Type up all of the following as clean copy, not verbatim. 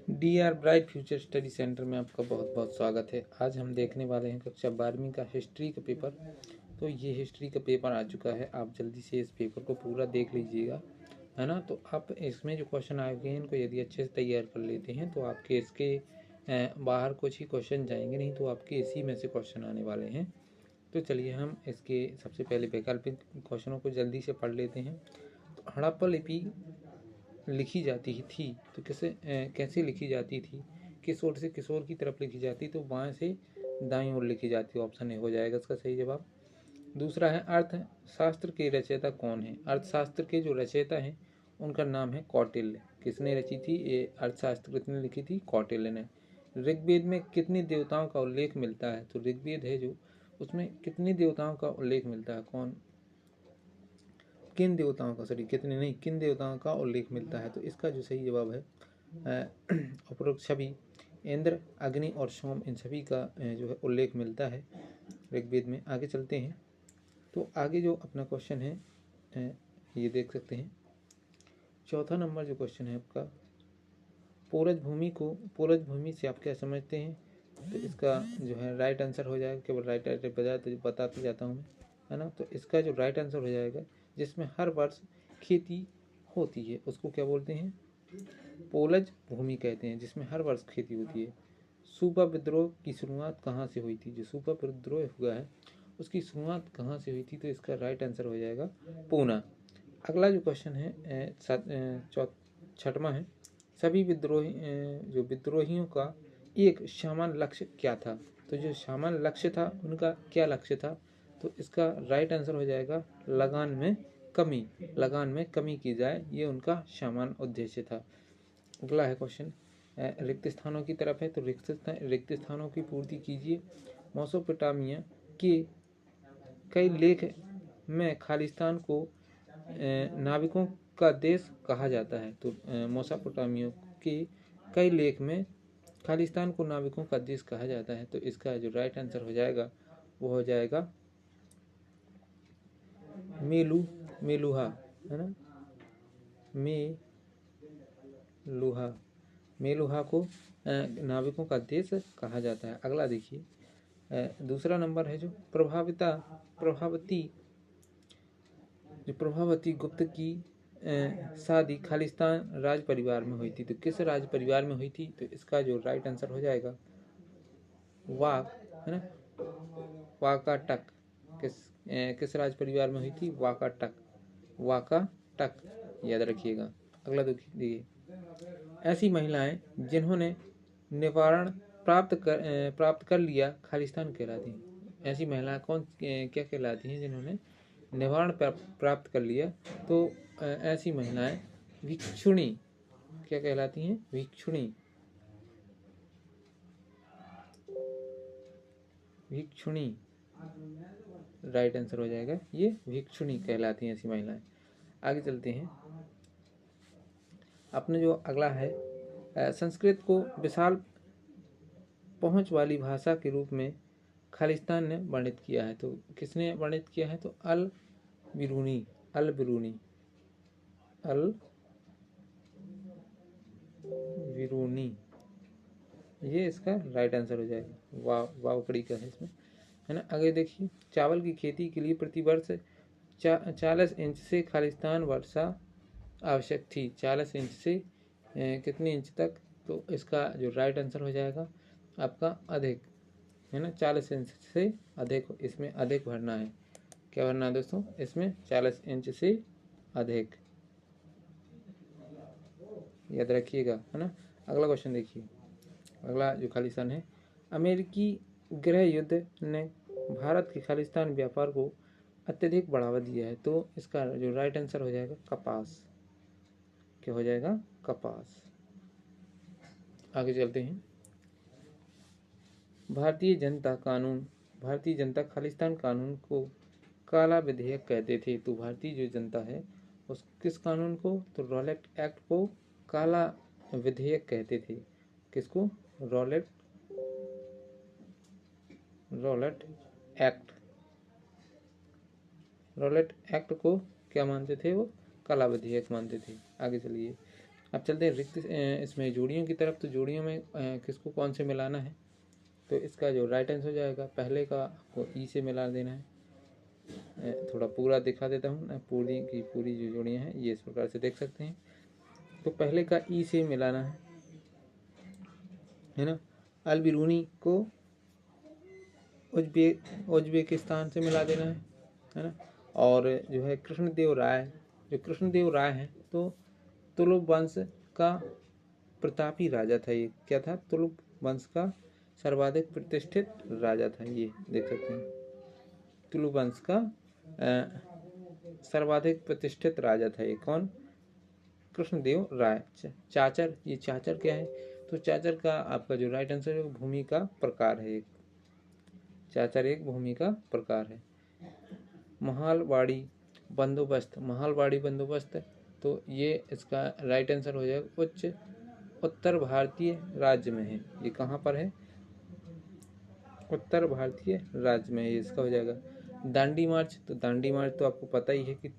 D R bright future study centre में आपका बहुत बहुत स्वागत है। आज हम देखने वाले हैं कक्षा 12वीं का हिस्ट्री का पेपर। तो ये हिस्ट्री का पेपर आ चुका है, आप जल्दी से इस पेपर को पूरा देख लीजिएगा, है ना। तो आप इसमें जो क्वेश्चन आए हुए हैं इनको यदि अच्छे से तैयार कर लेते हैं तो आपके इसके बाहर कुछ ही क्वेश्चन जाएंगे, नहीं तो आपके इसी में से क्वेश्चन आने वाले हैं। तो चलिए हम इसके सबसे पहले वैकल्पिक क्वेश्चनों को जल्दी से पढ़ लेते हैं। तो हड़प्पा लिपि लिखी जाती थी तो कैसे लिखी जाती थी, किस ओर से किस ओर की तरफ लिखी जाती, तो बाएं से दाईं ओर लिखी जाती। ऑप्शन ए हो जाएगा इसका सही जवाब। दूसरा है अर्थशास्त्र के रचयिता कौन है। अर्थशास्त्र के जो रचयिता हैं उनका नाम है कौटिल्य। किसने रची थी ये अर्थशास्त्र, किसने लिखी थी, कौटिल्य ने। ऋग्वेद में कितने देवताओं का उल्लेख मिलता है, तो ऋग्वेद है जो उसमें कितने देवताओं का उल्लेख मिलता है, किन देवताओं का, किन देवताओं का उल्लेख मिलता है। तो इसका जो सही जवाब है उपरोक्त सभी इंद्र, अग्नि और सोम, इन सभी का जो है उल्लेख मिलता है ऋग्वेद में। आगे चलते हैं। तो आगे जो अपना क्वेश्चन है ये देख सकते हैं। चौथा नंबर जो क्वेश्चन है आपका, पोरज भूमि से आप क्या समझते हैं। तो इसका जो है राइट आंसर हो जाएगा, केवल राइट बताते जाता हूँ मैं, है ना। तो इसका जो राइट आंसर हो जाएगा, जिसमें हर वर्ष खेती होती है उसको क्या बोलते हैं, पोलज भूमि कहते हैं, जिसमें हर वर्ष खेती होती है। सूबा विद्रोह की शुरुआत कहाँ से हुई थी, जो सूबा विद्रोह हुआ है उसकी शुरुआत कहाँ से हुई थी, तो इसका राइट आंसर हो जाएगा पूना। अगला जो क्वेश्चन है छठवां है, सभी विद्रोहियों का एक सामान्य लक्ष्य क्या था। तो जो सामान्य लक्ष्य था उनका क्या लक्ष्य था, तो इसका राइट आंसर हो जाएगा लगान में कमी की जाए, ये उनका सामान्य उद्देश्य था। अगला है क्वेश्चन रिक्त स्थानों की तरफ है, तो रिक्त स्थानों की पूर्ति कीजिए। मेसोपोटामिया के कई लेख में खालिस्तान को नाविकों का देश कहा जाता है। तो मेसोपोटामिया के कई लेख में खालिस्तान को नाविकों का देश कहा जाता है। तो इसका जो राइट आंसर हो जाएगा वो हो जाएगा मेलुहा, है ना। मेलुहा को नाविकों का देश कहा जाता है। अगला देखिए, दूसरा नंबर है जो प्रभावती गुप्त की शादी खालिस्तान राज परिवार में हुई थी। तो किस राज परिवार में हुई थी, तो इसका जो राइट आंसर हो जाएगा वाक, है ना, वाकाटक। किस राज परिवार में हुई थी, वाकाटक, याद रखिएगा। अगला देखिए, ऐसी महिलाएं जिन्होंने निवारण प्राप्त कर लिया खालिस्तान कहलाती हैं। ऐसी महिलाएं क्या कहलाती हैं, जिन्होंने निवारण प्राप्त कर लिया। तो ऐसी महिलाएं भिक्षुणी क्या कहलाती हैं, भिक्षुणी राइट आंसर हो जाएगा, ये भिक्षुणी कहलाती हैं ऐसी महिलाएं। आगे चलते हैं। अपने जो अगला है, संस्कृत को विशाल पहुंच वाली भाषा के रूप में खालिस्तान ने वर्णित किया है। तो किसने वर्णित किया है, तो अल बिरूनी, ये इसका राइट आंसर हो जाएगा। वावकड़ी का है इसमें, है ना। आगे देखिए, चावल की खेती के लिए प्रतिवर्ष 40 इंच से खालिस्तान वर्षा आवश्यक थी। 40 इंच से कितने इंच तक, तो इसका जो राइट आंसर हो जाएगा आपका अधिक, है ना। 40 इंच से अधिक, इसमें अधिक भरना है। क्या भरना है दोस्तों, इसमें 40 इंच से अधिक, याद रखिएगा, है ना। अगला क्वेश्चन देखिए। अगला जो खालिस्तान है, अमेरिकी गृह युद्ध ने भारत के खालिस्तान व्यापार को अत्यधिक बढ़ावा दिया है। तो इसका जो राइट आंसर हो जाएगा कपास। क्या हो जाएगा, कपास। आगे चलते हैं। भारतीय जनता खालिस्तान कानून को काला विधेयक कहते थे। तो भारतीय जो जनता है उस किस कानून को, तो रॉलेट एक्ट को काला विधेयक कहते थे। किसको, रॉलेट एक्ट को क्या मानते थे, वो काला विधेयक मानते थे। आगे चलिए, अब चलते हैं रिक्त इसमें जोड़ियों की तरफ। तो जोड़ियों में किसको कौन से मिलाना है, तो इसका जो राइट आंसर हो जाएगा पहले का आपको ई से मिला देना है। थोड़ा पूरा दिखा देता हूँ ना, पूरी की पूरी जो जोड़ियाँ हैं ये इस प्रकार से देख सकते हैं। तो पहले का ई से मिलाना है ना। अल बिरूनी को उज्बेकिस्तान से मिला देना है ना। और जो है कृष्णदेव राय, जो कृष्णदेव राय हैं तो तुलुक वंश का प्रतापी राजा था। ये क्या था, तुलुक वंश का सर्वाधिक प्रतिष्ठित राजा था। ये देख सकते हैं तुलुक वंश का सर्वाधिक प्रतिष्ठित राजा था। ये कौन, कृष्णदेव राय। चाचर, ये चाचर क्या है, तो चाचर का आपका जो राइट आंसर है वो भूमि का प्रकार है। एक चाचर एक भूमि का प्रकार है। महालवाड़ी बंदोबस्त, महालवाड़ी बंदोबस्त, तो ये इसका राइट आंसर हो जाएगा उच्च उत्तर भारतीय राज्य में है। ये कहाँ पर है, उत्तर भारतीय राज्य में, ये इसका हो जाएगा। दांडी मार्च, तो दांडी मार्च तो आपको पता ही है कि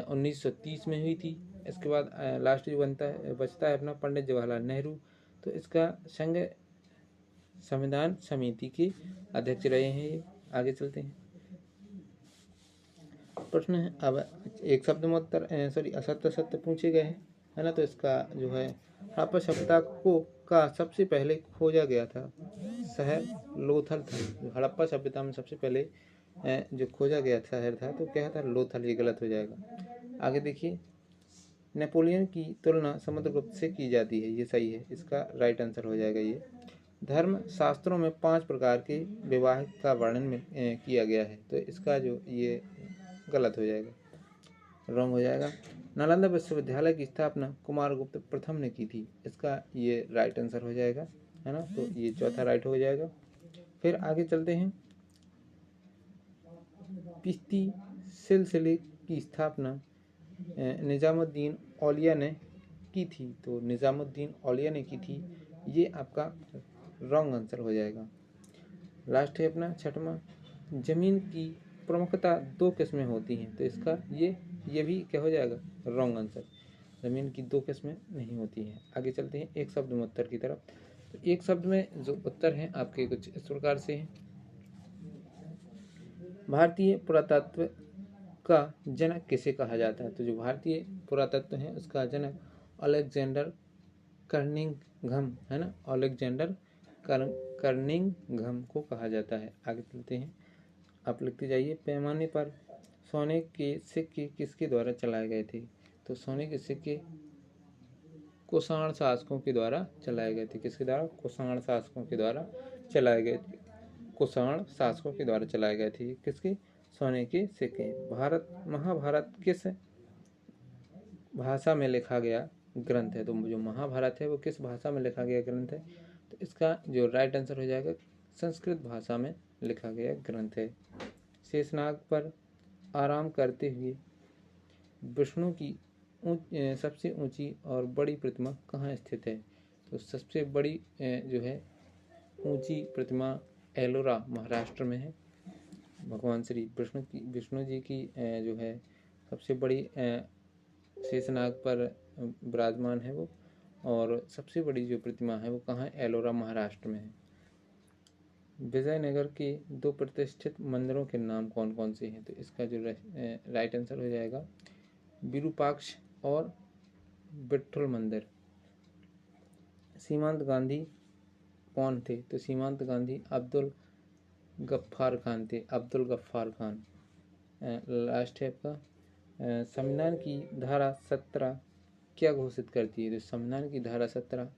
1930 में हुई थी। इसके बाद लास्ट जो बचता है अपना पंडित जवाहरलाल नेहरू, तो इसका संघ संविधान समिति के अध्यक्ष रहे हैं ये। आगे चलते हैं। प्रश्न है अब एक शब्द में उत्तर असत्य सत्य पूछे गए हैं, है ना। तो इसका जो है हड़प्पा सभ्यता को का सबसे पहले खोजा गया था शहर लोथल था। जो हड़प्पा सभ्यता में सबसे पहले जो खोजा गया शहर था तो क्या था, लोथल। ये गलत हो जाएगा। आगे देखिए, नेपोलियन की तुलना समुद्रगुप्त से की जाती है, ये सही है, इसका राइट आंसर हो जाएगा ये। धर्म शास्त्रों में 5 प्रकार के विवाह का वर्णन किया गया है, तो इसका जो ये गलत हो जाएगा, रॉन्ग हो जाएगा। नालंदा विश्वविद्यालय की स्थापना कुमारगुप्त प्रथम ने की थी, इसका ये राइट आंसर हो जाएगा, है ना। तो ये चौथा राइट हो जाएगा। फिर आगे चलते हैं। चिश्ती सिलसिले की स्थापना निजामुद्दीन औलिया ने की थी, तो निजामुद्दीन औलिया ने की थी, ये आपका रॉन्ग आंसर हो जाएगा। लास्ट है अपना छठवां, जमीन की प्रमुखता 2 किस्में होती हैं, तो इसका ये भी क्या हो जाएगा, रॉन्ग आंसर। जमीन की 2 किस्में नहीं होती हैं। आगे चलते हैं एक शब्द में उत्तर की तरफ। तो एक शब्द में जो उत्तर हैं आपके कुछ इस प्रकार से हैं। भारतीय पुरातत्व का जनक किसे कहा जाता है, तो जो भारतीय पुरातत्व है उसका जनक अलेक्जेंडर कर्निंघम, है ना। अलेक्जेंडर कर्निंघम को कहा जाता है। आगे चलते हैं, आप लिखते जाइए। पैमाने पर सोने के सिक्के किसके द्वारा चलाए गए थे, तो सोने के सिक्के कुषाण शासकों के द्वारा चलाए गए थे। किसके द्वारा, कुषाण शासकों के द्वारा चलाए गए थे। कुषाण शासकों के द्वारा चलाए गए थे किसके, सोने के सिक्के। महाभारत किस भाषा में लिखा गया ग्रंथ है, तो जो महाभारत है वो किस भाषा में लिखा गया ग्रंथ है, तो इसका जो राइट आंसर हो जाएगा संस्कृत भाषा में लिखा गया ग्रंथ है। शेषनाग पर आराम करते हुए विष्णु की सबसे ऊंची और बड़ी प्रतिमा कहाँ स्थित है, तो सबसे बड़ी जो है ऊंची प्रतिमा एलोरा महाराष्ट्र में है। भगवान श्री विष्णु जी की जो है सबसे बड़ी शेषनाग पर विराजमान है वो, और सबसे बड़ी जो प्रतिमा है वो कहाँ है, एलोरा महाराष्ट्र में है। विजयनगर के 2 प्रतिष्ठित मंदिरों के नाम कौन कौन से हैं, तो इसका जो राइट आंसर हो जाएगा विरूपाक्ष और विट्ठल मंदिर। सीमांत गांधी कौन थे, तो सीमांत गांधी अब्दुल गफ्फार खान थे, अब्दुल गफ्फार खान। लास्ट है आपका, संविधान की धारा 17 क्या घोषित करती है, तो संविधान की धारा 17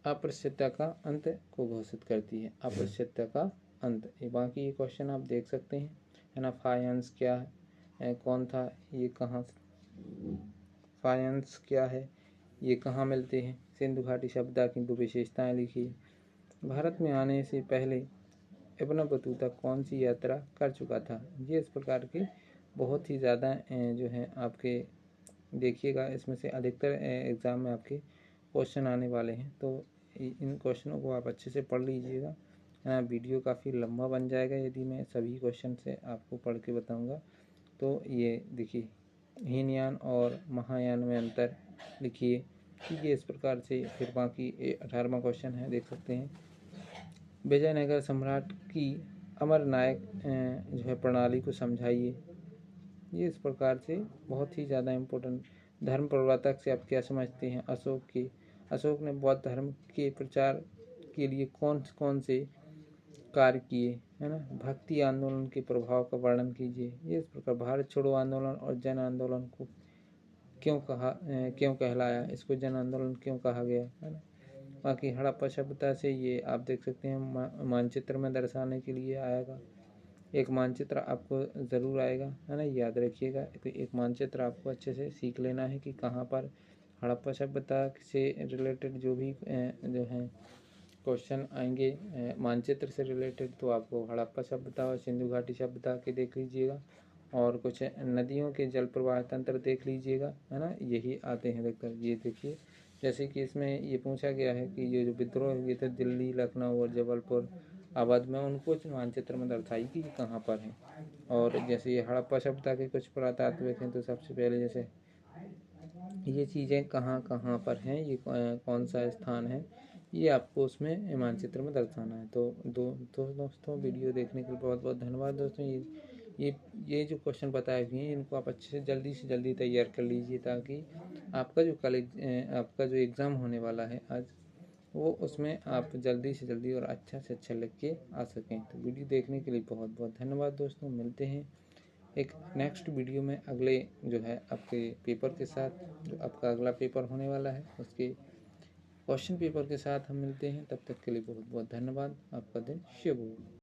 अस्पृश्यता का अंत को घोषित करती है, अस्पृश्यता का अंत। बाकी ये क्वेश्चन आप देख सकते हैं, है ना। फाइनेंस क्या है, कौन था, ये कहाँ, फाइनेंस क्या है, ये कहाँ मिलते हैं, सिंधु घाटी सभ्यता की 2 विशेषताएं लिखिए। भारत में आने से पहले इब्न बतूता कौन सी यात्रा कर चुका था, ये इस प्रकार के बहुत ही ज़्यादा जो है आपके देखिएगा, इसमें से अधिकतर एग्ज़ाम में आपके क्वेश्चन आने वाले हैं, तो इन क्वेश्चनों को आप अच्छे से पढ़ लीजिएगा। वीडियो काफ़ी लंबा बन जाएगा यदि मैं सभी क्वेश्चन से आपको पढ़ के बताऊंगा। तो ये देखिए, हीनयान और महायान में अंतर लिखिए। ठीक है, इस प्रकार से फिर बाकी 18वां क्वेश्चन है, देख सकते हैं। विजयनगर सम्राट की अमरनायक जो है प्रणाली को समझाइए। ये इस प्रकार से बहुत ही ज़्यादा इम्पोर्टेंट। धर्म प्रवर्तक से आप क्या समझते हैं? अशोक ने बौद्ध धर्म के प्रचार के लिए कौन कौन से कार्य किए, है ना। भक्ति आंदोलन के प्रभाव का वर्णन कीजिए। ये इस प्रकार भारत छोड़ो आंदोलन और जन आंदोलन को क्यों कहलाया, इसको जन आंदोलन क्यों कहा गया, है ना। बाकी हड़प्पा सभ्यता से ये आप देख सकते हैं मानचित्र में दर्शाने के लिए आएगा। एक मानचित्र आपको ज़रूर आएगा, है ना, याद रखिएगा। तो एक मानचित्र आपको अच्छे से सीख लेना है कि कहाँ पर हड़प्पा सभ्यता से रिलेटेड जो भी जो है क्वेश्चन आएंगे मानचित्र से रिलेटेड, तो आपको हड़प्पा सभ्यता और सिंधु घाटी सभ्यता के देख लीजिएगा, और कुछ नदियों के जल प्रवाह तंत्र देख लीजिएगा, है ना। यही आते हैं देखकर। ये देखिए, जैसे कि इसमें ये पूछा गया है कि ये जो विद्रोह हुए थे दिल्ली, लखनऊ और जबलपुर, अवध में, उनको मानचित्र में दर्शाई कि ये कहाँ पर है। और जैसे ये हड़प्पा सभ्यता के कुछ पुरातात्विक हैं, तो सबसे पहले जैसे ये चीज़ें कहाँ कहाँ पर हैं, ये कौन सा स्थान है, ये आपको उसमें मानचित्र में दर्शाना है। तो दोस्तों वीडियो देखने के लिए बहुत बहुत धन्यवाद दोस्तों। ये जो क्वेश्चन बताए हुए हैं इनको आप अच्छे से जल्दी तैयार कर लीजिए, ताकि आपका जो एग्ज़ाम होने वाला है आज, वो उसमें आप जल्दी से जल्दी और अच्छा से अच्छा लिख के आ सकें। तो वीडियो देखने के लिए बहुत बहुत धन्यवाद दोस्तों। मिलते हैं एक नेक्स्ट वीडियो में अगले जो है आपके पेपर के साथ, जो आपका अगला पेपर होने वाला है उसके क्वेश्चन पेपर के साथ हम मिलते हैं। तब तक के लिए बहुत बहुत धन्यवाद। आपका दिन शुभ हो।